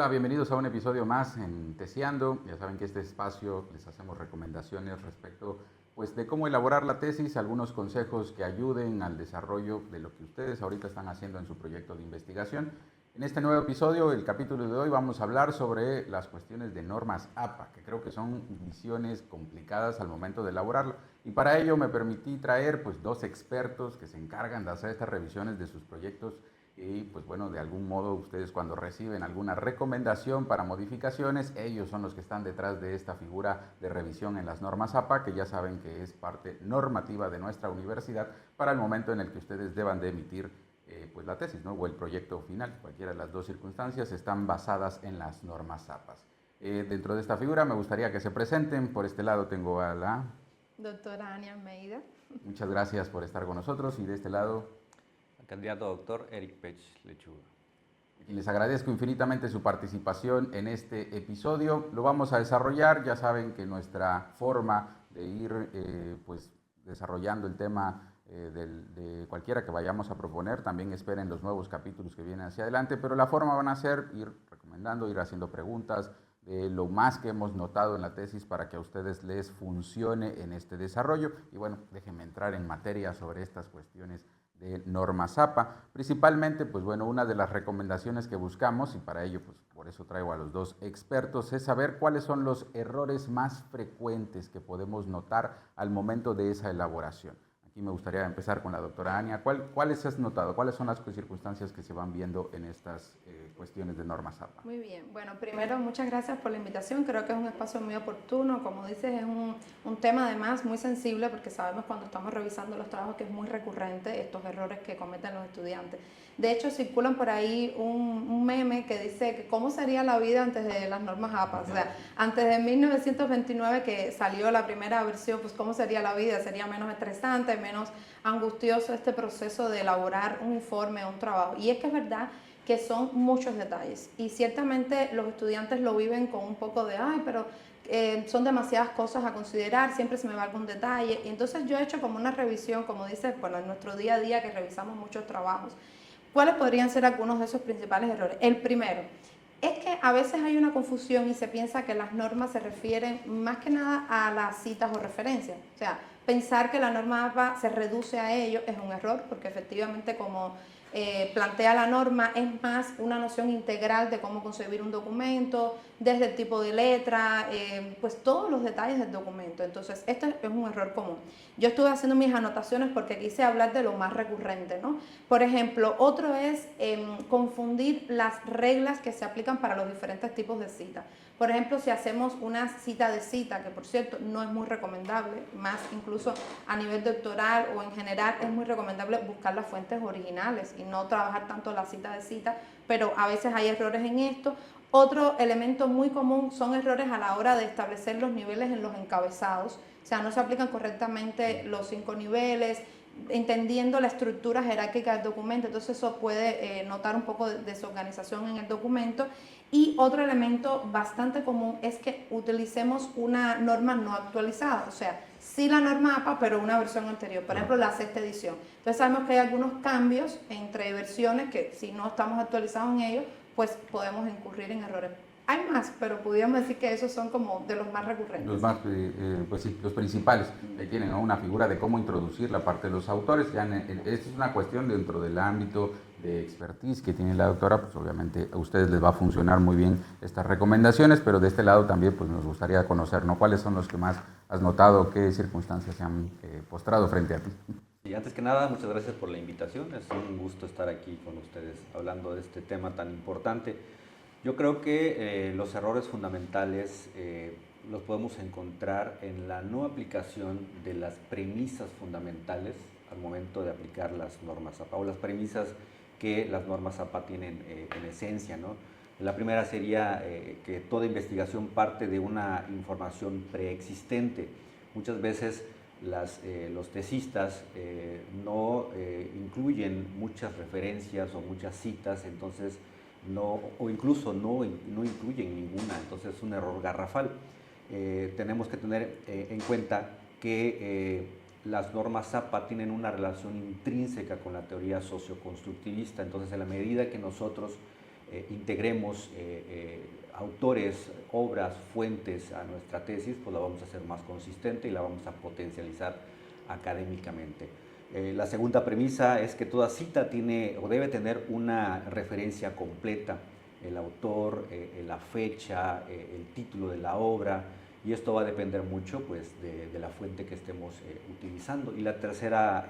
bienvenidos a un episodio más en Tesiando. Ya saben que este espacio les hacemos recomendaciones respecto pues, de cómo elaborar la tesis, algunos consejos que ayuden al desarrollo de lo que ustedes ahorita están haciendo en su proyecto de investigación. En este nuevo episodio, el capítulo de hoy, vamos a hablar sobre las cuestiones de normas APA, que creo que son visiones complicadas al momento de elaborarlo. Y para ello me permití traer pues, dos expertos que se encargan de hacer estas revisiones de sus proyectos. Y pues bueno, de algún modo ustedes cuando reciben alguna recomendación para modificaciones, ellos son los que están detrás de esta figura de revisión en las normas APA, que ya saben que es parte normativa de nuestra universidad para el momento en el que ustedes deban de emitir pues la tesis, ¿no? O el proyecto final. Cualquiera de las dos circunstancias están basadas en las normas APA. Dentro de esta figura me gustaría que se presenten. Por este lado tengo a la doctora Ania Almeida. Muchas gracias por estar con nosotros. Y de este lado, candidato doctor Eric Pech Lechuga. Y les agradezco infinitamente su participación en este episodio. Lo vamos a desarrollar, ya saben que nuestra forma de ir pues, desarrollando el tema de cualquiera que vayamos a proponer, también esperen los nuevos capítulos que vienen hacia adelante, pero la forma van a ser ir recomendando, ir haciendo preguntas de lo más que hemos notado en la tesis para que a ustedes les funcione en este desarrollo. Y bueno, déjenme entrar en materia sobre estas cuestiones de normas APA. Principalmente, pues bueno, una de las recomendaciones que buscamos, y para ello, pues por eso traigo a los dos expertos, es saber cuáles son los errores más frecuentes que podemos notar al momento de esa elaboración. Aquí me gustaría empezar con la doctora Ania. ¿Cuáles has notado? ¿Cuáles son las circunstancias que se van viendo en estas cuestiones de normas APA? Muy bien. Bueno, primero, muchas gracias por la invitación. Creo que es un espacio muy oportuno. Como dices, es un tema además muy sensible porque sabemos cuando estamos revisando los trabajos que es muy recurrente estos errores que cometen los estudiantes. De hecho, circulan por ahí un meme que dice que cómo sería la vida antes de las normas APA. O sea, antes de 1929 que salió la primera versión, pues cómo sería la vida. Sería menos estresante, menos angustioso este proceso de elaborar un informe, un trabajo. Y es que es verdad que son muchos detalles y ciertamente los estudiantes lo viven con un poco de ay, pero son demasiadas cosas a considerar, siempre se me va algún detalle. Y entonces yo he hecho como una revisión, como dices, bueno, en nuestro día a día que revisamos muchos trabajos, ¿cuáles podrían ser algunos de esos principales errores? El primero es que a veces hay una confusión y se piensa que las normas se refieren más que nada a las citas o referencias. O sea, pensar que la norma APA se reduce a ello es un error, porque efectivamente como plantea la norma es más una noción integral de cómo concebir un documento, desde el tipo de letra, pues todos los detalles del documento. Entonces, esto es un error común. Yo estuve haciendo mis anotaciones porque quise hablar de lo más recurrente, ¿no? Por ejemplo, otro es confundir las reglas que se aplican para los diferentes tipos de cita. Por ejemplo, si hacemos una cita de cita, que por cierto no es muy recomendable, más incluso a nivel doctoral o en general es muy recomendable buscar las fuentes originales y no trabajar tanto la cita de cita, pero a veces hay errores en esto. Otro elemento muy común son errores a la hora de establecer los niveles en los encabezados, o sea, no se aplican correctamente los 5 niveles, entendiendo la estructura jerárquica del documento, entonces eso puede notar un poco de desorganización en el documento. Y otro elemento bastante común es que utilicemos una norma no actualizada, o sea, sí la norma APA, pero una versión anterior, por ejemplo la sexta edición. Entonces sabemos que hay algunos cambios entre versiones que si no estamos actualizados en ellos, pues podemos incurrir en errores. Hay más, pero podríamos decir que esos son como de los más recurrentes. Los más, pues sí, los principales. Ahí tienen, ¿no?, una figura de cómo introducir la parte de los autores. Ya esta es una cuestión dentro del ámbito de expertise que tiene la doctora, pues obviamente a ustedes les va a funcionar muy bien estas recomendaciones, pero de este lado también pues nos gustaría conocer, ¿no?, cuáles son los que más has notado, qué circunstancias se han postrado frente a ti. Y antes que nada, muchas gracias por la invitación. Es un gusto estar aquí con ustedes hablando de este tema tan importante. Yo creo que los errores fundamentales los podemos encontrar en la no aplicación de las premisas fundamentales al momento de aplicar las normas APA, o las premisas que las normas APA tienen en esencia, ¿no? La primera sería que toda investigación parte de una información preexistente. Muchas veces los tesistas no incluyen muchas referencias o muchas citas, entonces o incluso no incluyen ninguna, entonces es un error garrafal. Tenemos que tener en cuenta que las normas APA tienen una relación intrínseca con la teoría socioconstructivista, entonces en la medida que nosotros integremos autores, obras, fuentes a nuestra tesis, pues la vamos a hacer más consistente y la vamos a potencializar académicamente. La segunda premisa es que toda cita tiene o debe tener una referencia completa, el autor, la fecha, el título de la obra, y esto va a depender mucho pues, de la fuente que estemos utilizando. Y la tercera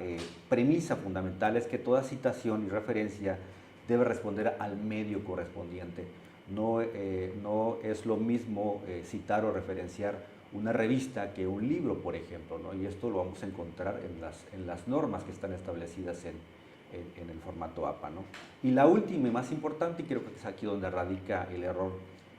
premisa fundamental es que toda citación y referencia debe responder al medio correspondiente. No es lo mismo citar o referenciar una revista que un libro, por ejemplo, ¿no? Y esto lo vamos a encontrar en las normas que están establecidas en el formato APA, ¿no? Y la última y más importante, y creo que es aquí donde radica el error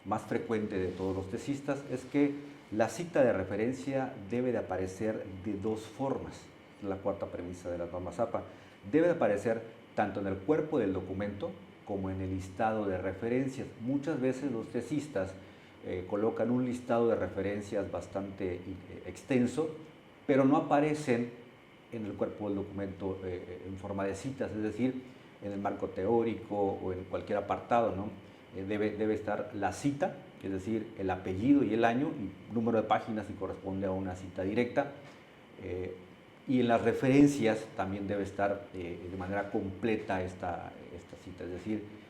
más frecuente de todos los tesistas, es que la cita de referencia debe de aparecer de dos formas, la cuarta premisa de las normas APA. Debe de aparecer tanto en el cuerpo del documento como en el listado de referencias. Muchas veces los tesistas colocan un listado de referencias bastante extenso, pero no aparecen en el cuerpo del documento en forma de citas, es decir, en el marco teórico o en cualquier apartado, ¿no? Debe estar la cita, es decir, el apellido y el año y número de páginas si corresponde a una cita directa. Y en las referencias también debe estar de manera completa esta cita, es decir,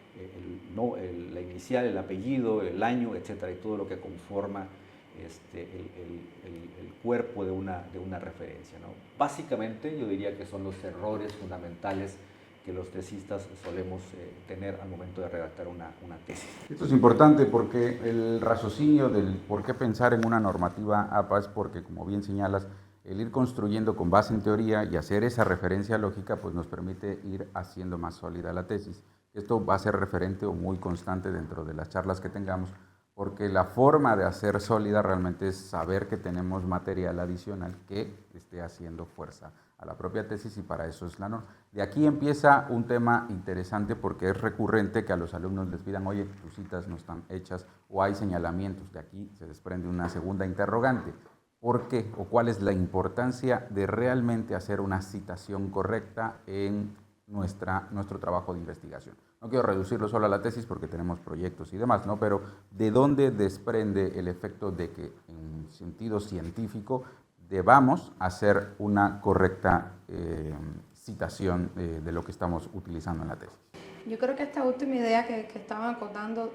la inicial, el apellido, el año, etcétera, y todo lo que conforma el cuerpo de una referencia, ¿no? Básicamente yo diría que son los errores fundamentales que los tesistas solemos tener al momento de redactar una tesis. Esto es importante porque el raciocinio del por qué pensar en una normativa APA es porque, como bien señalas, el ir construyendo con base en teoría y hacer esa referencia lógica pues nos permite ir haciendo más sólida la tesis. Esto va a ser referente o muy constante dentro de las charlas que tengamos, porque la forma de hacer sólida realmente es saber que tenemos material adicional que esté haciendo fuerza a la propia tesis y para eso es la norma. De aquí empieza un tema interesante porque es recurrente que a los alumnos les pidan, oye, tus citas no están hechas o hay señalamientos. De aquí se desprende una segunda interrogante. ¿Por qué o cuál es la importancia de realmente hacer una citación correcta en nuestro trabajo de investigación? No quiero reducirlo solo a la tesis porque tenemos proyectos y demás, ¿no? Pero ¿de dónde desprende el efecto de que en sentido científico debamos hacer una correcta citación de lo que estamos utilizando en la tesis? Yo creo que esta última idea que estaban acotando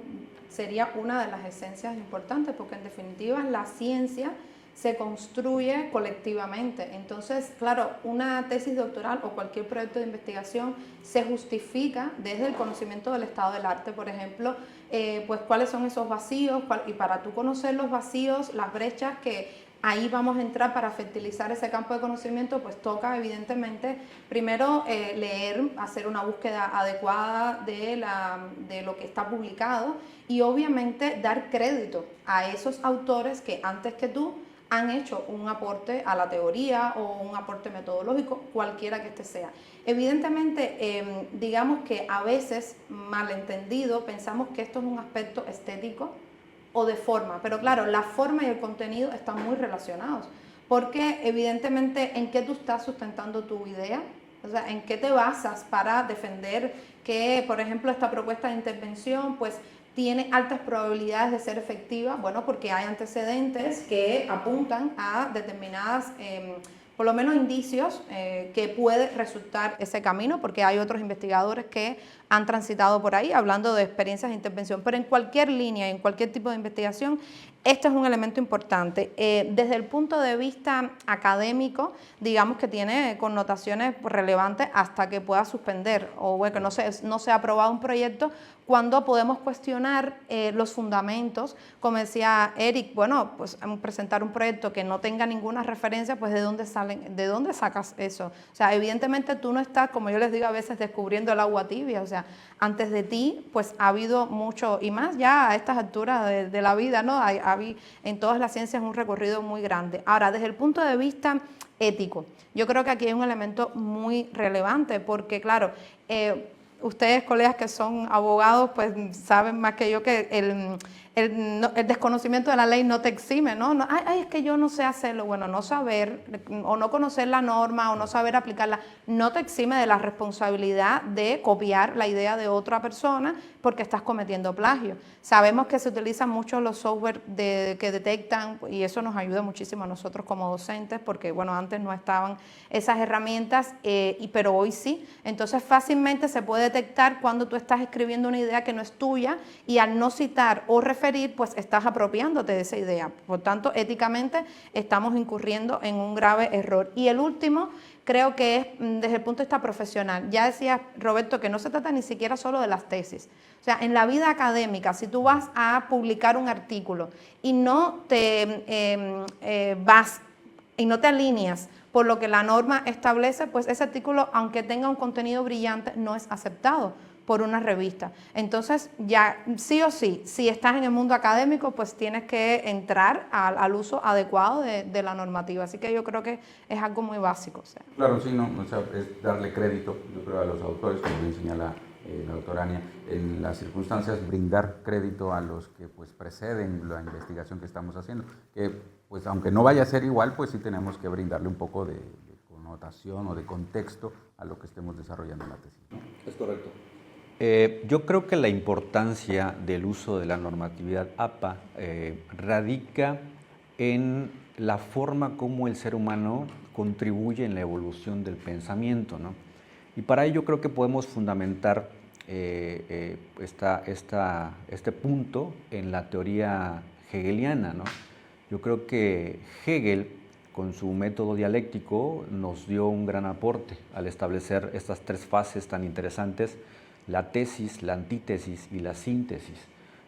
sería una de las esencias importantes, porque en definitiva la ciencia se construye colectivamente. Entonces, claro, una tesis doctoral o cualquier proyecto de investigación se justifica desde el conocimiento del estado del arte, por ejemplo, pues cuáles son esos vacíos, y para tú conocer los vacíos, las brechas que ahí vamos a entrar para fertilizar ese campo de conocimiento, pues toca evidentemente primero leer, hacer una búsqueda adecuada de lo que está publicado y obviamente dar crédito a esos autores que antes que tú han hecho un aporte a la teoría o un aporte metodológico, cualquiera que este sea. Evidentemente, digamos que a veces, malentendido, pensamos que esto es un aspecto estético o de forma, pero claro, la forma y el contenido están muy relacionados, porque evidentemente en qué tú estás sustentando tu idea, o sea, en qué te basas para defender que, por ejemplo, esta propuesta de intervención, pues tiene altas probabilidades de ser efectiva, bueno, porque hay antecedentes que apuntan a determinadas, por lo menos indicios que puede resultar ese camino, porque hay otros investigadores que han transitado por ahí hablando de experiencias de intervención, pero en cualquier línea, en cualquier tipo de investigación, este es un elemento importante. Desde el punto de vista académico, digamos que tiene connotaciones relevantes hasta que pueda suspender o bueno, que no se ha aprobado un proyecto, cuando podemos cuestionar los fundamentos, como decía Eric, bueno, pues presentar un proyecto que no tenga ninguna referencia, pues ¿de dónde sacas eso? O sea, evidentemente tú no estás, como yo les digo a veces, descubriendo el agua tibia, o sea, antes de ti, pues ha habido mucho, y más ya a estas alturas de la vida, ¿no? En todas las ciencias un recorrido muy grande. Ahora, desde el punto de vista ético, yo creo que aquí hay un elemento muy relevante, porque claro, ustedes, colegas que son abogados, pues saben más que yo que el desconocimiento de la ley no te exime, ¿no? Ay, es que yo no sé hacerlo. Bueno, no saber o no conocer la norma o no saber aplicarla no te exime de la responsabilidad de copiar la idea de otra persona porque estás cometiendo plagio. Sabemos que se utilizan mucho los software que detectan y eso nos ayuda muchísimo a nosotros como docentes porque, bueno, antes no estaban esas herramientas, pero hoy sí. Entonces fácilmente se puede detectar cuando tú estás escribiendo una idea que no es tuya y al no citar o referir, pues estás apropiándote de esa idea. Por tanto, éticamente estamos incurriendo en un grave error. Y el último, creo que es desde el punto de vista profesional. Ya decía Roberto que no se trata ni siquiera solo de las tesis. O sea, en la vida académica, si tú vas a publicar un artículo y no te vas y no te alineas por lo que la norma establece, pues ese artículo, aunque tenga un contenido brillante, no es aceptado por una revista. Entonces, ya sí o sí, si estás en el mundo académico, pues tienes que entrar al uso adecuado de la normativa. Así que yo creo que es algo muy básico. O sea. Claro, sí, no, o sea, es darle crédito, yo creo, a los autores, como bien señala la doctora Ania, en las circunstancias, brindar crédito a los que pues preceden la investigación que estamos haciendo, que pues aunque no vaya a ser igual, pues sí tenemos que brindarle un poco de connotación o de contexto a lo que estemos desarrollando en la tesis, ¿no? Es correcto. Yo creo que la importancia del uso de la normatividad APA radica en la forma como el ser humano contribuye en la evolución del pensamiento, ¿no? Y para ello creo que podemos fundamentar este punto en la teoría hegeliana, ¿no? Yo creo que Hegel, con su método dialéctico, nos dio un gran aporte al establecer estas tres fases tan interesantes: la tesis, la antítesis y la síntesis.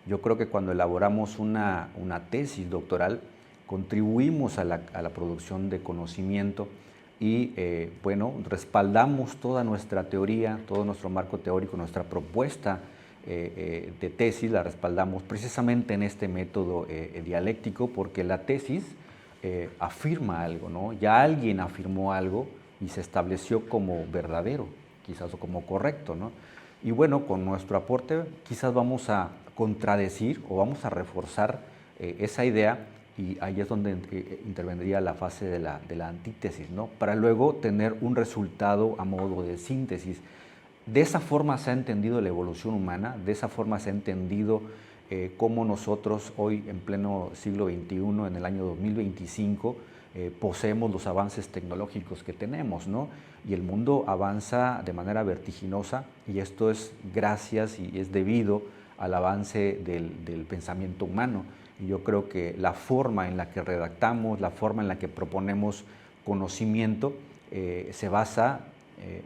Yo creo que cuando elaboramos una tesis doctoral, contribuimos a la producción de conocimiento y, bueno, respaldamos toda nuestra teoría, todo nuestro marco teórico, nuestra propuesta de tesis, la respaldamos precisamente en este método dialéctico, porque la tesis afirma algo, ¿no? Ya alguien afirmó algo y se estableció como verdadero, quizás, o como correcto, ¿no? Y bueno, con nuestro aporte quizás vamos a contradecir o vamos a reforzar esa idea, y ahí es donde intervendría la fase de la antítesis, ¿no? Para luego tener un resultado a modo de síntesis. De esa forma se ha entendido la evolución humana, de esa forma se ha entendido cómo nosotros hoy, en pleno siglo XXI, en el año 2025, poseemos los avances tecnológicos que tenemos, ¿no? Y el mundo avanza de manera vertiginosa, y esto es gracias y es debido al avance del pensamiento humano. Y yo creo que la forma en la que redactamos, la forma en la que proponemos conocimiento, se basa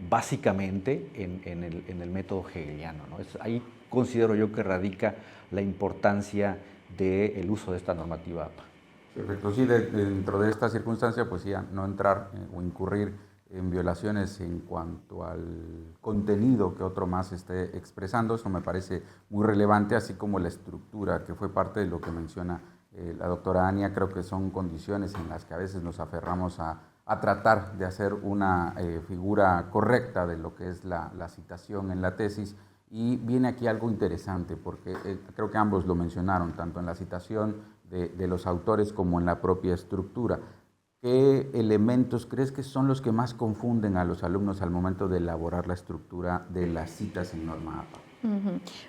básicamente en el método hegeliano, ¿no? Ahí considero yo que radica la importancia del uso de esta normativa APA. Perfecto, sí, dentro de esta circunstancia, pues ya no entrar o incurrir en violaciones en cuanto al contenido que otro más esté expresando. Eso me parece muy relevante, así como la estructura, que fue parte de lo que menciona la doctora Ania. Creo que son condiciones en las que a veces nos aferramos a tratar de hacer una figura correcta de lo que es la citación en la tesis. Y viene aquí algo interesante, porque creo que ambos lo mencionaron, tanto en la citación de los autores como en la propia estructura. ¿Qué elementos crees que son los que más confunden a los alumnos al momento de elaborar la estructura de las citas en norma APA?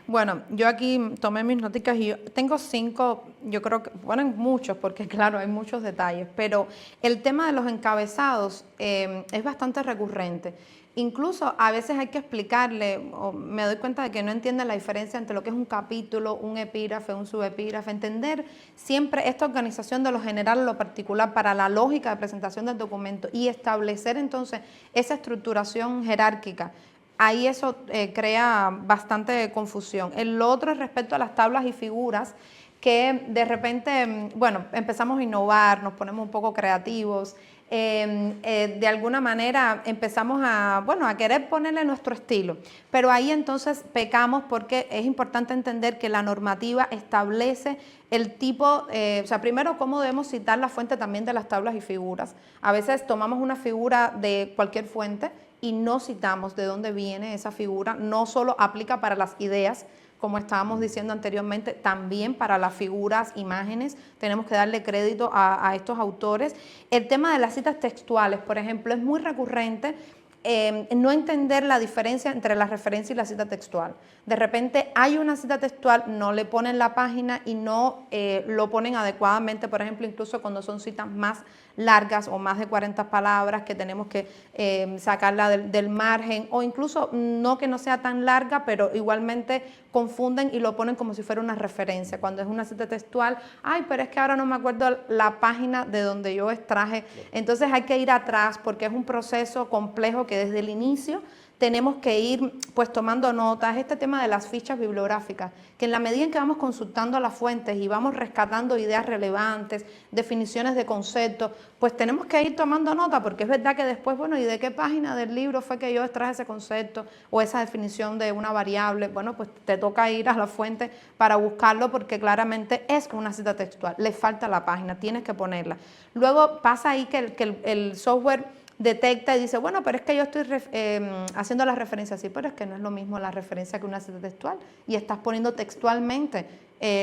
Bueno, yo aquí tomé mis noticas y yo tengo 5, yo creo que, bueno, muchos, porque claro, hay muchos detalles, pero el tema de los encabezados es bastante recurrente. Incluso a veces hay que explicarle, o me doy cuenta de que no entienden la diferencia entre lo que es un capítulo, un epígrafe, un subepígrafe, entender siempre esta organización de lo general o lo particular para la lógica de presentación del documento y establecer entonces esa estructuración jerárquica. Ahí eso crea bastante confusión. El otro es respecto a las tablas y figuras, que de repente, bueno, empezamos a innovar, nos ponemos un poco creativos, de alguna manera empezamos a querer ponerle nuestro estilo, pero ahí entonces pecamos, porque es importante entender que la normativa establece el tipo, o sea, primero cómo debemos citar la fuente también de las tablas y figuras. A veces tomamos una figura de cualquier fuente y no citamos de dónde viene esa figura. No solo aplica para las ideas como estábamos diciendo anteriormente, también para las figuras, imágenes, tenemos que darle crédito a estos autores. El tema de las citas textuales, por ejemplo, es muy recurrente. No entender la diferencia entre la referencia y la cita textual. De repente hay una cita textual, no le ponen la página y no lo ponen adecuadamente, por ejemplo, incluso cuando son citas más largas o más de 40 palabras que tenemos que sacarla del margen, o incluso no que no sea tan larga, pero igualmente confunden y lo ponen como si fuera una referencia. Cuando es una cita textual, ay, pero es que ahora no me acuerdo la página de donde yo extraje. Entonces hay que ir atrás porque es un proceso complejo que desde el inicio tenemos que ir pues tomando notas. Este tema de las fichas bibliográficas, que en la medida en que vamos consultando las fuentes y vamos rescatando ideas relevantes, definiciones de conceptos, pues tenemos que ir tomando nota, porque es verdad que después, bueno, ¿y de qué página del libro fue que yo extraje ese concepto o esa definición de una variable? Bueno, pues te toca ir a la fuente para buscarlo, porque claramente es una cita textual, le falta la página, tienes que ponerla. Luego pasa ahí que el software detecta y dice, bueno, pero es que yo estoy haciendo la referencia así, pero es que no es lo mismo la referencia que una cita textual, y estás poniendo textualmente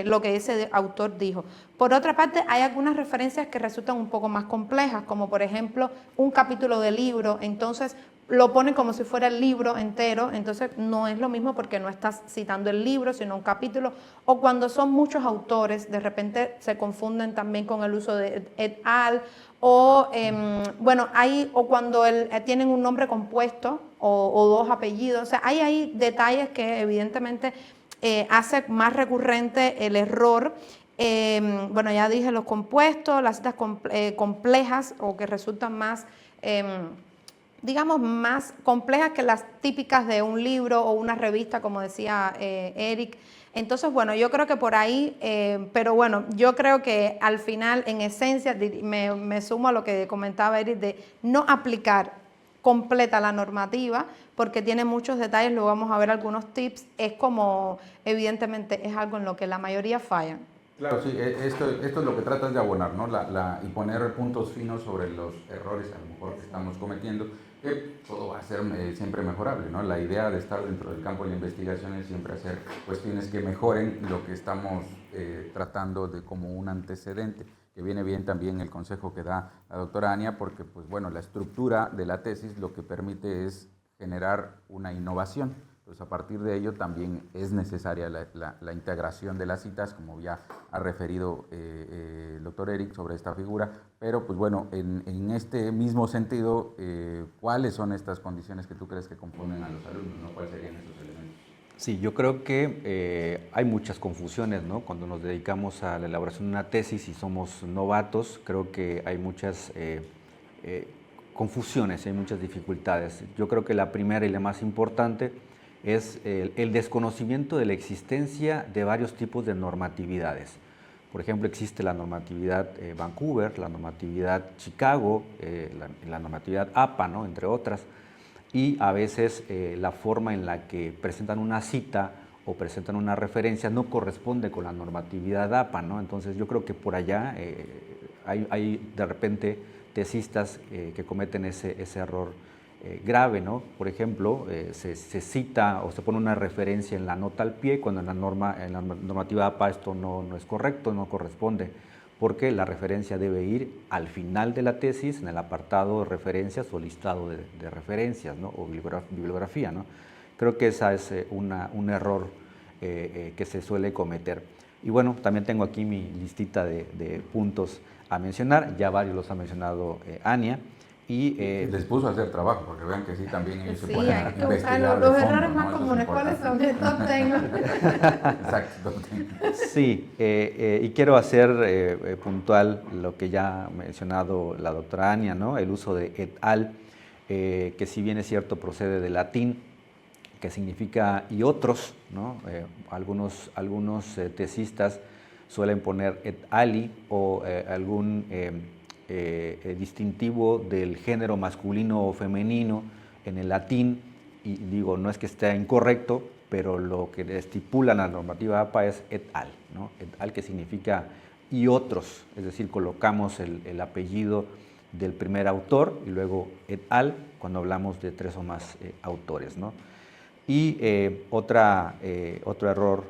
lo que ese autor dijo. Por otra parte, hay algunas referencias que resultan un poco más complejas, como por ejemplo un capítulo de libro, entonces lo ponen como si fuera el libro entero, entonces no es lo mismo porque no estás citando el libro, sino un capítulo, o cuando son muchos autores, de repente se confunden también con el uso de et al, o bueno, o cuando tienen un nombre compuesto o dos apellidos, o sea, hay detalles que evidentemente hace más recurrente el error. Bueno, ya dije los compuestos, las citas complejas o que resultan más digamos, más complejas que las típicas de un libro o una revista, como decía Eric. Entonces, bueno, yo creo que por ahí, pero bueno, yo creo que al final, en esencia, me sumo a lo que comentaba Eric, de no aplicar completa la normativa, porque tiene muchos detalles, luego vamos a ver algunos tips, es como, evidentemente, es algo en lo que la mayoría fallan. Claro, sí, esto es lo que tratas de abonar, ¿no? Y poner puntos finos sobre los errores a lo mejor que estamos cometiendo, que todo va a ser siempre mejorable, ¿no? La idea de estar dentro del campo de la investigación es siempre hacer cuestiones que mejoren lo que estamos tratando de como un antecedente, que viene bien también el consejo que da la doctora Ania, porque pues bueno, la estructura de la tesis lo que permite es generar una innovación. Pues a partir de ello también es necesaria la integración de las citas, como ya ha referido el doctor Eric sobre esta figura, pero pues bueno, en este mismo sentido, ¿cuáles son estas condiciones que tú crees que componen a los alumnos, ¿no? ¿Cuáles serían esos elementos? Sí, yo creo que hay muchas confusiones, ¿no? Cuando nos dedicamos a la elaboración de una tesis y somos novatos, creo que hay muchas confusiones, hay muchas dificultades. Yo creo que la primera y la más importante es el desconocimiento de la existencia de varios tipos de normatividades. Por ejemplo, existe la normatividad Vancouver, la normatividad Chicago, la normatividad APA, ¿no? Entre otras, y a veces la forma en la que presentan una cita o presentan una referencia no corresponde con la normatividad APA, ¿no? Entonces yo creo que por allá hay de repente tesistas que cometen ese error grave, ¿no? Por ejemplo, se cita o se pone una referencia en la nota al pie, cuando en la normativa APA esto no es correcto, no corresponde, porque la referencia debe ir al final de la tesis, en el apartado de referencias o listado de referencias, ¿no? O bibliografía, ¿no? Creo que ese es un error que se suele cometer. Y bueno, también tengo aquí mi listita de puntos a mencionar, ya varios los ha mencionado Ania. Y les puso a hacer trabajo, porque vean que sí, también ellos sí, se ponen a investigar los de fondo, errores ¿no? más Eso comunes, es ¿cuáles son? importante. El top 10. Exacto. Sí, y quiero hacer puntual lo que ya ha mencionado la doctora Ania, ¿no? El uso de et al, que si bien es cierto procede del latín, que significa y otros, ¿no? Algunos tesistas suelen poner et ali o algún distintivo del género masculino o femenino en el latín, y digo, no es que esté incorrecto, pero lo que estipula la normativa APA es et al, ¿no? Et al, que significa y otros, es decir, colocamos el apellido del primer autor y luego et al cuando hablamos de tres o más autores, ¿no? Y otro error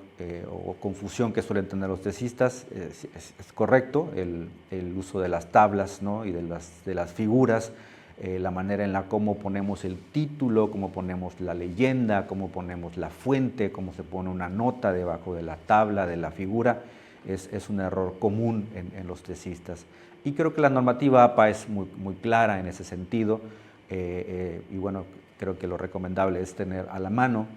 o confusión que suelen tener los tesistas, es correcto, el uso de las tablas, ¿no? Y de las figuras, la manera en la cómo ponemos el título, cómo ponemos la leyenda, cómo ponemos la fuente, cómo se pone una nota debajo de la tabla, de la figura, es un error común en los tesistas. Y creo que la normativa APA es muy clara en ese sentido, y bueno, creo que lo recomendable es tener a la mano,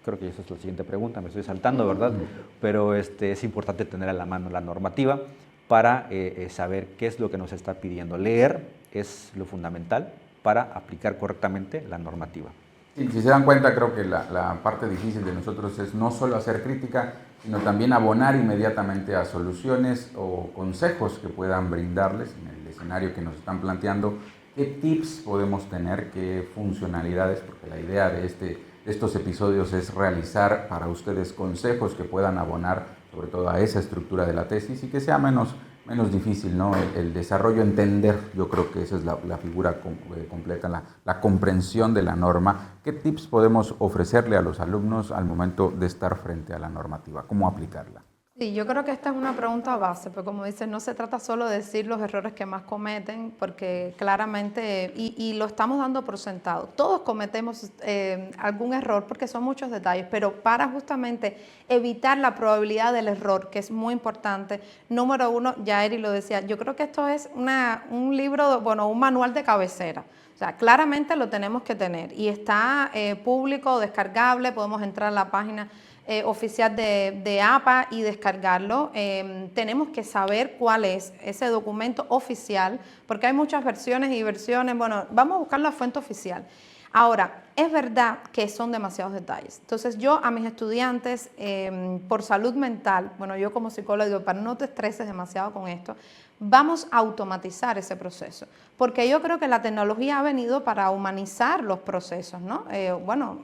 creo que esa es la siguiente pregunta, me estoy saltando, ¿verdad? Pero es importante tener a la mano la normativa para saber qué es lo que nos está pidiendo. Leer es lo fundamental para aplicar correctamente la normativa. Sí, si se dan cuenta, creo que la parte difícil de nosotros es no solo hacer crítica, sino también abonar inmediatamente a soluciones o consejos que puedan brindarles en el escenario que nos están planteando. ¿Qué tips podemos tener? ¿Qué funcionalidades? Porque la idea de estos episodios es realizar para ustedes consejos que puedan abonar sobre todo a esa estructura de la tesis y que sea menos difícil, ¿no? El desarrollo, entender, yo creo que esa es la figura completa, la comprensión de la norma. ¿Qué tips podemos ofrecerle a los alumnos al momento de estar frente a la normativa? ¿Cómo aplicarla? Sí, yo creo que esta es una pregunta base, pero como dices, no se trata solo de decir los errores que más cometen, porque claramente, y lo estamos dando por sentado, todos cometemos algún error porque son muchos detalles, pero para justamente evitar la probabilidad del error, que es muy importante, número uno, ya Eri lo decía, yo creo que esto es un libro, bueno, un manual de cabecera. O sea, claramente lo tenemos que tener y está público, descargable, podemos entrar a la página oficial de APA y descargarlo. Tenemos que saber cuál es ese documento oficial, porque hay muchas versiones y versiones. Bueno, vamos a buscar la fuente oficial. Ahora, es verdad que son demasiados detalles. Entonces, yo a mis estudiantes, por salud mental, bueno, yo como psicóloga digo, para no te estreses demasiado con esto, vamos a automatizar ese proceso, porque yo creo que la tecnología ha venido para humanizar los procesos, ¿no? Eso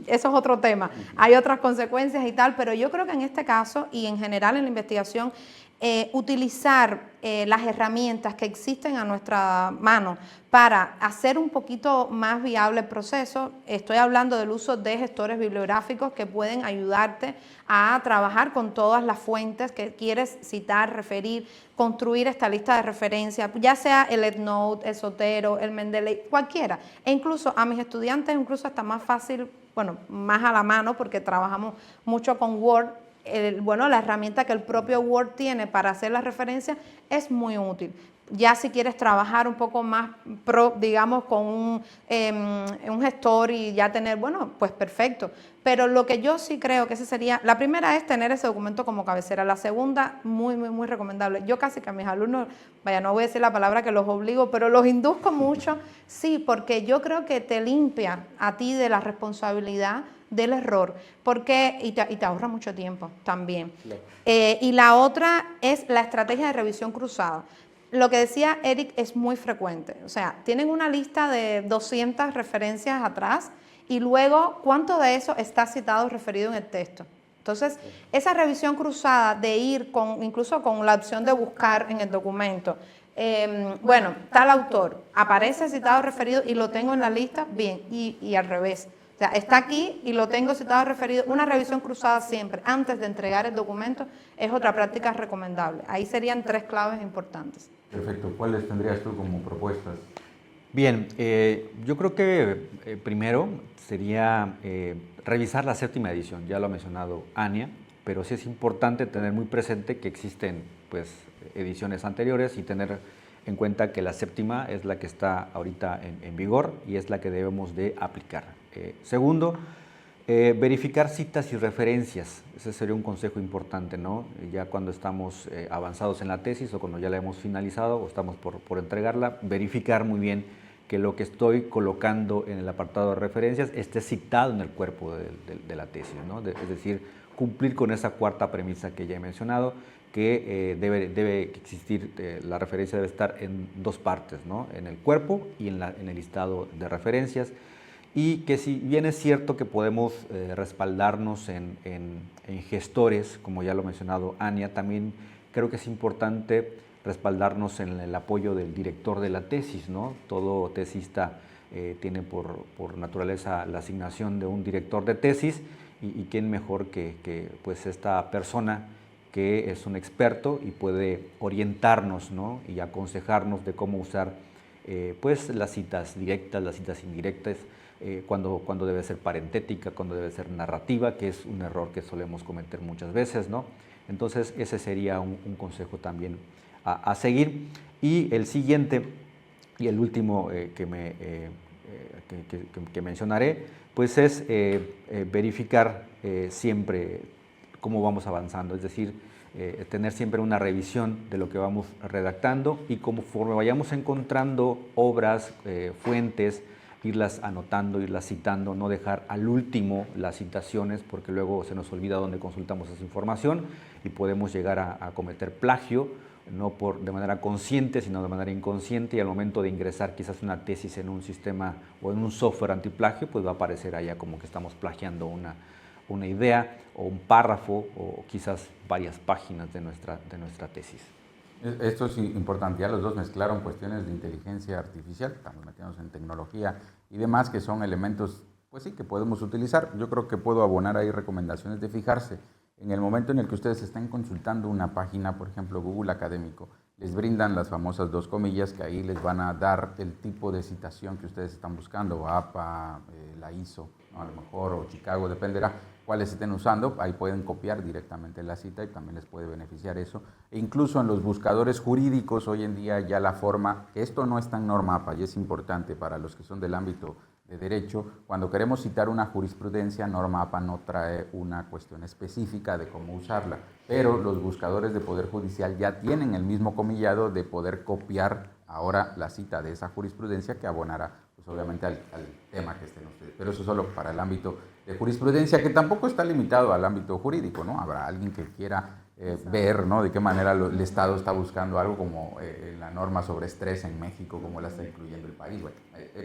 es otro tema, hay otras consecuencias y tal, pero yo creo que en este caso y en general en la investigación, utilizar las herramientas que existen a nuestra mano para hacer un poquito más viable el proceso. Estoy hablando del uso de gestores bibliográficos que pueden ayudarte a trabajar con todas las fuentes que quieres citar, referir, construir esta lista de referencia, ya sea el EndNote, el Zotero, el Mendeley, cualquiera. E incluso a mis estudiantes, incluso hasta más fácil, bueno, más a la mano porque trabajamos mucho con Word. La herramienta que el propio Word tiene para hacer las referencias es muy útil. Ya si quieres trabajar un poco más digamos, con un gestor y ya tener, bueno, pues perfecto. Pero lo que yo sí creo que ese sería, la primera es tener ese documento como cabecera. La segunda, muy recomendable. Yo casi que a mis alumnos, vaya, no voy a decir la palabra que los obligo, pero los induzco mucho, sí, porque yo creo que te limpia a ti de la responsabilidad del error, porque y te ahorra mucho tiempo también. Claro. Y la otra es la estrategia de revisión cruzada. Lo que decía Eric es muy frecuente, o sea, tienen una lista de 200 referencias atrás y luego, ¿cuánto de eso está citado o referido en el texto? Entonces, esa revisión cruzada de ir incluso con la opción de buscar en el documento, tal autor, aparece citado o referido y lo tengo en la lista, bien, y al revés. O sea, está aquí y lo tengo citado o referido. Una revisión cruzada siempre, antes de entregar el documento, es otra práctica recomendable. Ahí serían 3 claves importantes. Perfecto. ¿Cuáles tendrías tú como propuestas? Bien, yo creo que primero sería revisar la 7ª edición. Ya lo ha mencionado Ania, pero sí es importante tener muy presente que existen pues, ediciones anteriores y tener en cuenta que la 7ª es la que está ahorita en vigor y es la que debemos de aplicar. Segundo, verificar citas y referencias. Ese sería un consejo importante, ¿no? Ya cuando estamos avanzados en la tesis o cuando ya la hemos finalizado o estamos por entregarla, verificar muy bien que lo que estoy colocando en el apartado de referencias esté citado en el cuerpo de la tesis, ¿no? Es decir, cumplir con esa 4ª premisa que ya he mencionado, que debe existir, la referencia debe estar en 2 partes, ¿no? En el cuerpo y en el listado de referencias. Y que si bien es cierto que podemos respaldarnos en gestores, como ya lo ha mencionado Ania, también creo que es importante respaldarnos en el apoyo del director de la tesis, ¿no? Todo tesista tiene por naturaleza la asignación de un director de tesis, y quién mejor que pues esta persona que es un experto y puede orientarnos, ¿no?, y aconsejarnos de cómo usar pues las citas directas, las citas indirectas, cuando debe ser parentética, cuando debe ser narrativa, que es un error que solemos cometer muchas veces, ¿no? Entonces ese sería un consejo también a seguir. Y el siguiente y el último que mencionaré, pues es verificar siempre cómo vamos avanzando, es decir, tener siempre una revisión de lo que vamos redactando, y conforme vayamos encontrando obras, fuentes, irlas anotando, irlas citando, no dejar al último las citaciones, porque luego se nos olvida dónde consultamos esa información y podemos llegar a cometer plagio, no de manera consciente, sino de manera inconsciente, y al momento de ingresar quizás una tesis en un sistema o en un software antiplagio, pues va a aparecer allá como que estamos plagiando una idea o un párrafo o quizás varias páginas de nuestra tesis. Esto es importante, ya los dos mezclaron cuestiones de inteligencia artificial, estamos metiéndonos en tecnología y demás, que son elementos, pues sí, que podemos utilizar. Yo creo que puedo abonar ahí recomendaciones de fijarse. En el momento en el que ustedes estén consultando una página, por ejemplo, Google Académico, les brindan las famosas 2 comillas, que ahí les van a dar el tipo de citación que ustedes están buscando, APA, la ISO, ¿no?, a lo mejor, o Chicago, dependerá cuáles estén usando. Ahí pueden copiar directamente la cita y también les puede beneficiar eso. E incluso en los buscadores jurídicos hoy en día ya la forma, que esto no está en norma APA y es importante para los que son del ámbito de derecho, cuando queremos citar una jurisprudencia, norma APA no trae una cuestión específica de cómo usarla, pero los buscadores de Poder Judicial ya tienen el mismo comillado de poder copiar ahora la cita de esa jurisprudencia, que abonará pues obviamente al tema que estén ustedes. Pero eso solo para el ámbito de jurisprudencia, que tampoco está limitado al ámbito jurídico, ¿no? Habrá alguien que quiera ver, ¿no?, de qué manera el Estado está buscando algo, como la norma sobre estrés en México, como la está incluyendo el país. Bueno,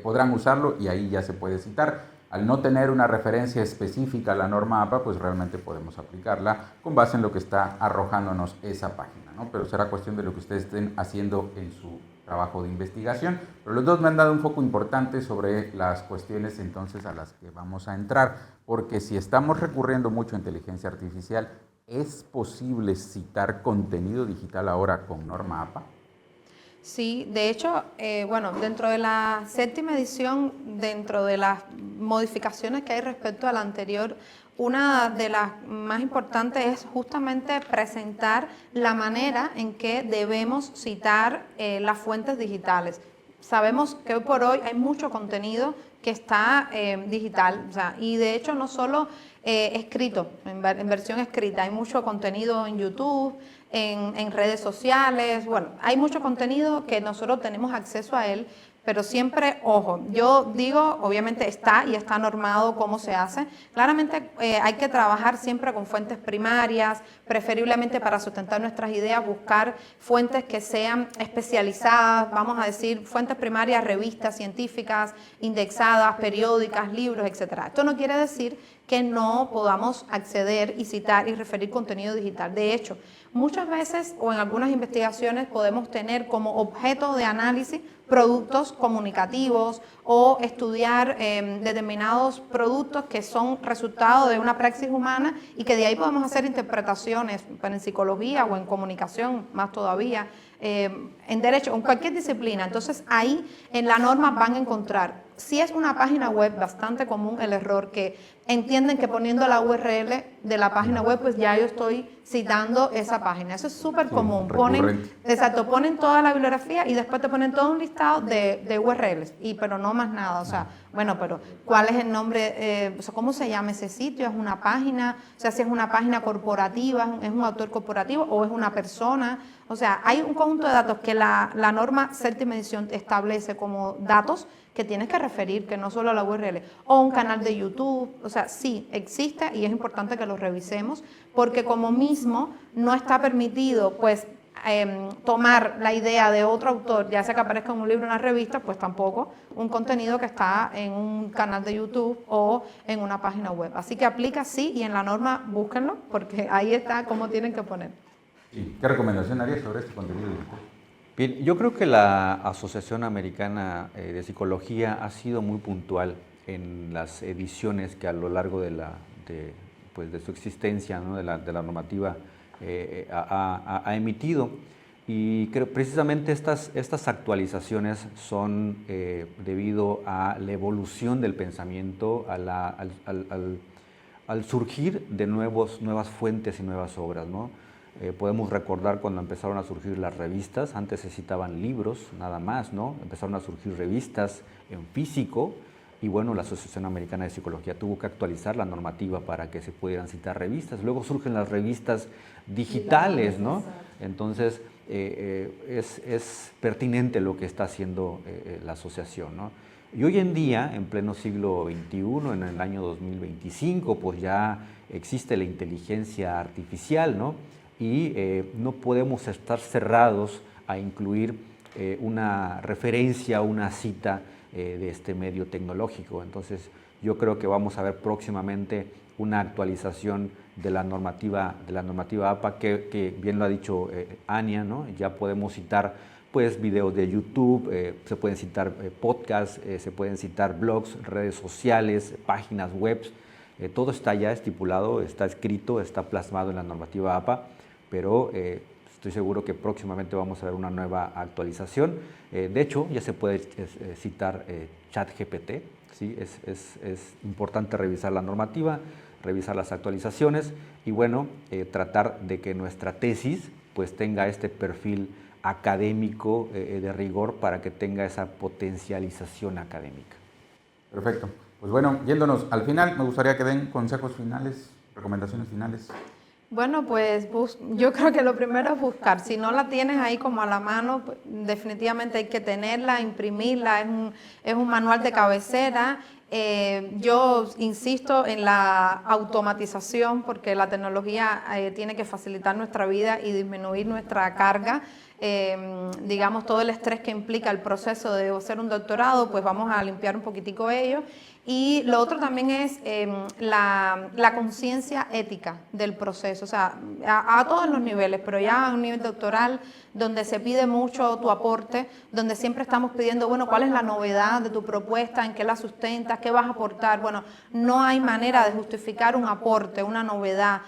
podrán usarlo y ahí ya se puede citar. Al no tener una referencia específica a la norma APA, pues realmente podemos aplicarla con base en lo que está arrojándonos esa página, ¿no? Pero será cuestión de lo que ustedes estén haciendo en su trabajo de investigación. Pero los dos me han dado un foco importante sobre las cuestiones entonces a las que vamos a entrar, porque si estamos recurriendo mucho a inteligencia artificial, ¿es posible citar contenido digital ahora con norma APA? Sí, de hecho, bueno, dentro de la 7ª edición, dentro de las modificaciones que hay respecto a la anterior, una de las más importantes es justamente presentar la manera en que debemos citar las fuentes digitales. Sabemos que hoy por hoy hay mucho contenido que está digital, o sea, y de hecho no solo escrito, en versión escrita, hay mucho contenido en YouTube, en redes sociales, bueno, hay mucho contenido que nosotros tenemos acceso a él, pero siempre, ojo, yo digo, obviamente está y está normado cómo se hace. Claramente hay que trabajar siempre con fuentes primarias, preferiblemente para sustentar nuestras ideas, buscar fuentes que sean especializadas, vamos a decir, fuentes primarias, revistas científicas, indexadas, periódicas, libros, etcétera. Esto no quiere decir que no podamos acceder y citar y referir contenido digital. De hecho, muchas veces o en algunas investigaciones podemos tener como objeto de análisis productos comunicativos o estudiar determinados productos que son resultado de una praxis humana y que de ahí podemos hacer interpretaciones en psicología o en comunicación, más todavía, en derecho, en cualquier disciplina. Entonces ahí en la norma van a encontrar, si es una página web, bastante común el error que entienden que poniendo la URL de la página web, pues ya yo estoy citando esa página. Eso es súper común. Ponen toda la bibliografía y después te ponen todo un listado de URLs, pero no más nada. O sea, bueno, pero ¿cuál es el nombre? O sea, ¿cómo se llama ese sitio? ¿Es una página? O sea, si es una página corporativa, ¿es un autor corporativo o es una persona? O sea, hay un conjunto de datos que la norma 7ª edición establece como datos que tienes que referir, que no solo la URL, o un canal de YouTube. O sea, sí, existe y es importante que lo revisemos, porque como mismo no está permitido, pues, tomar la idea de otro autor, ya sea que aparezca en un libro o una revista, pues tampoco un contenido que está en un canal de YouTube o en una página web. Así que aplica sí, y en la norma búsquenlo, porque ahí está cómo tienen que poner. Sí. ¿Qué recomendación harías sobre este contenido digital? Bien, yo creo que la Asociación Americana de Psicología ha sido muy puntual en las ediciones que a lo largo pues de su existencia, ¿no? de la normativa ha emitido. Y creo precisamente estas actualizaciones son debido a la evolución del pensamiento, al surgir de nuevas fuentes y nuevas obras, ¿no? Podemos recordar cuando empezaron a surgir las revistas, antes se citaban libros nada más, ¿no? Empezaron a surgir revistas en físico y bueno, la Asociación Americana de Psicología tuvo que actualizar la normativa para que se pudieran citar revistas. Luego surgen las revistas digitales, ¿no? Entonces es pertinente lo que está haciendo la asociación, ¿no? Y hoy en día, en pleno siglo XXI, en el año 2025, pues ya existe la inteligencia artificial, ¿no? Y no podemos estar cerrados a incluir una referencia, una cita de este medio tecnológico. Entonces, yo creo que vamos a ver próximamente una actualización de la normativa APA, que bien lo ha dicho Ania, ¿no? Ya podemos citar pues videos de YouTube, se pueden citar podcasts, se pueden citar blogs, redes sociales, páginas web. Todo está ya estipulado, está escrito, está plasmado en la normativa APA, pero estoy seguro que próximamente vamos a ver una nueva actualización. De hecho, ya se puede citar ChatGPT, ¿sí? Es importante revisar la normativa, revisar las actualizaciones y bueno, tratar de que nuestra tesis pues tenga este perfil académico de rigor para que tenga esa potencialización académica. Perfecto. Pues bueno, yéndonos al final, me gustaría que den consejos finales, recomendaciones finales. Bueno, pues yo creo que lo primero es buscar. Si no la tienes ahí como a la mano, pues, definitivamente hay que tenerla, imprimirla. Es un manual de cabecera. Yo insisto en la automatización porque la tecnología tiene que facilitar nuestra vida y disminuir nuestra carga. Digamos, todo el estrés que implica el proceso de hacer un doctorado, pues vamos a limpiar un poquitico ello. Y lo otro también es la conciencia ética del proceso, o sea, a todos los niveles, pero ya a un nivel doctoral donde se pide mucho tu aporte, donde siempre estamos pidiendo, bueno, ¿cuál es la novedad de tu propuesta? ¿En qué la sustentas? ¿Qué vas a aportar? Bueno, no hay manera de justificar un aporte, una novedad.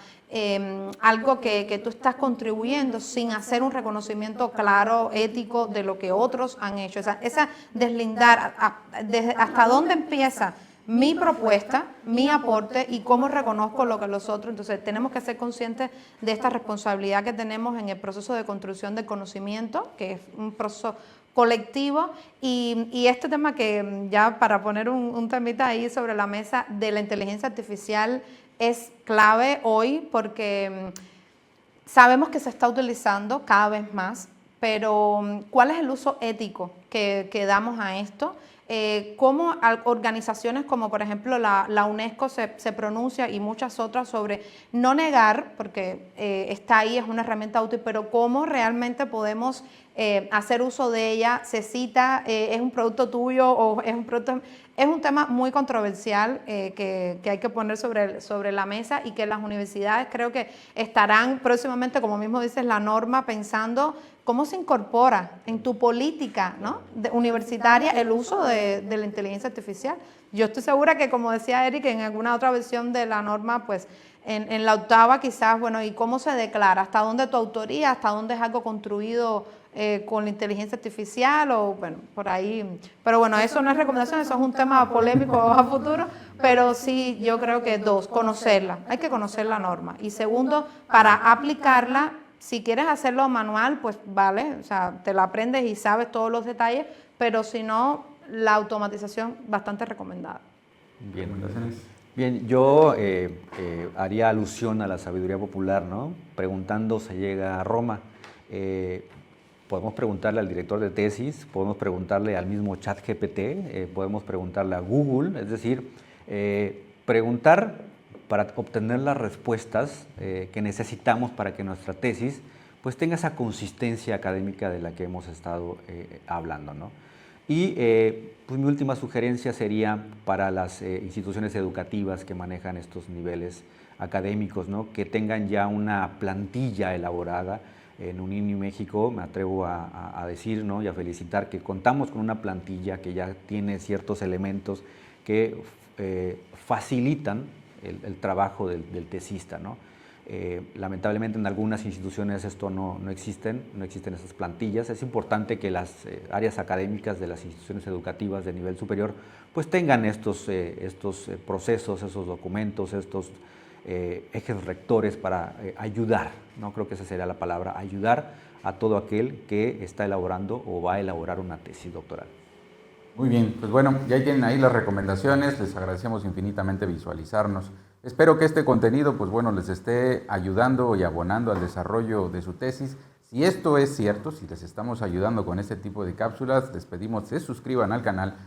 Algo que tú estás contribuyendo sin hacer un reconocimiento claro, ético de lo que otros han hecho. Esa deslindar hasta dónde empieza mi propuesta, mi aporte y cómo reconozco lo que los otros. Entonces tenemos que ser conscientes de esta responsabilidad que tenemos en el proceso de construcción del conocimiento, que es un proceso colectivo, y este tema que ya para poner un temita ahí sobre la mesa de la inteligencia artificial es clave hoy porque sabemos que se está utilizando cada vez más, pero ¿cuál es el uso ético que damos a esto? Cómo organizaciones como por ejemplo la UNESCO se pronuncia y muchas otras sobre no negar, porque está ahí, es una herramienta útil, pero cómo realmente podemos hacer uso de ella, se cita, es un producto tuyo o es un producto... Es un tema muy controversial que hay que poner sobre la mesa y que las universidades creo que estarán próximamente, como mismo dices, la norma pensando cómo se incorpora en tu política, ¿no? Universitaria el uso de la inteligencia artificial. Yo estoy segura que, como decía Eric, en alguna otra versión de la norma, pues en la octava quizás, bueno, ¿y cómo se declara? ¿Hasta dónde tu autoría? ¿Hasta dónde es algo construido con la inteligencia artificial? O bueno, por ahí. Pero bueno, eso no es recomendación, eso es un tema polémico a futuro, pero sí yo creo que conocerla. Hay que conocer la norma. Y segundo, para aplicarla, si quieres hacerlo manual, pues vale, o sea, te la aprendes y sabes todos los detalles, pero si no, la automatización bastante recomendada. Bien, yo haría alusión a la sabiduría popular, ¿no? Preguntando se llega a Roma. Podemos preguntarle al director de tesis, podemos preguntarle al mismo ChatGPT, podemos preguntarle a Google, es decir, preguntar para obtener las respuestas que necesitamos para que nuestra tesis pues tenga esa consistencia académica de la que hemos estado hablando, ¿no? Y pues mi última sugerencia sería para las instituciones educativas que manejan estos niveles académicos, ¿no? Que tengan ya una plantilla elaborada en Unini México, me atrevo a decir, ¿no?, y a felicitar que contamos con una plantilla que ya tiene ciertos elementos que facilitan el trabajo del tesista, ¿no? Lamentablemente en algunas instituciones esto no existen esas plantillas. Es importante que las áreas académicas de las instituciones educativas de nivel superior pues tengan estos procesos, esos documentos, estos ejes rectores para ayudar, ¿no? Creo que esa sería la palabra, ayudar a todo aquel que está elaborando o va a elaborar una tesis doctoral. Muy bien, pues bueno, ya tienen ahí las recomendaciones, les agradecemos infinitamente visualizarnos. Espero que este contenido, pues bueno, les esté ayudando y abonando al desarrollo de su tesis. Si esto es cierto, si les estamos ayudando con este tipo de cápsulas, les pedimos que se suscriban al canal,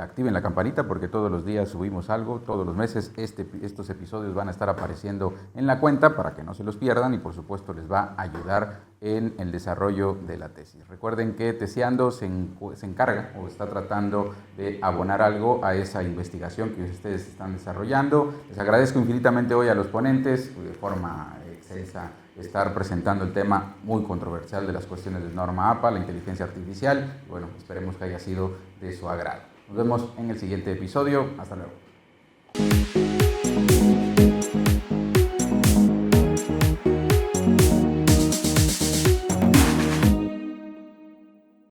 activen la campanita porque todos los días subimos algo, todos los meses estos episodios van a estar apareciendo en la cuenta para que no se los pierdan y por supuesto les va a ayudar en el desarrollo de la tesis. Recuerden que Tesiando se encarga o está tratando de abonar algo a esa investigación que ustedes están desarrollando. Les agradezco infinitamente hoy a los ponentes de forma extensa estar presentando el tema muy controversial de las cuestiones de norma APA, la inteligencia artificial. Bueno, esperemos que haya sido de su agrado. Nos vemos en el siguiente episodio. Hasta luego.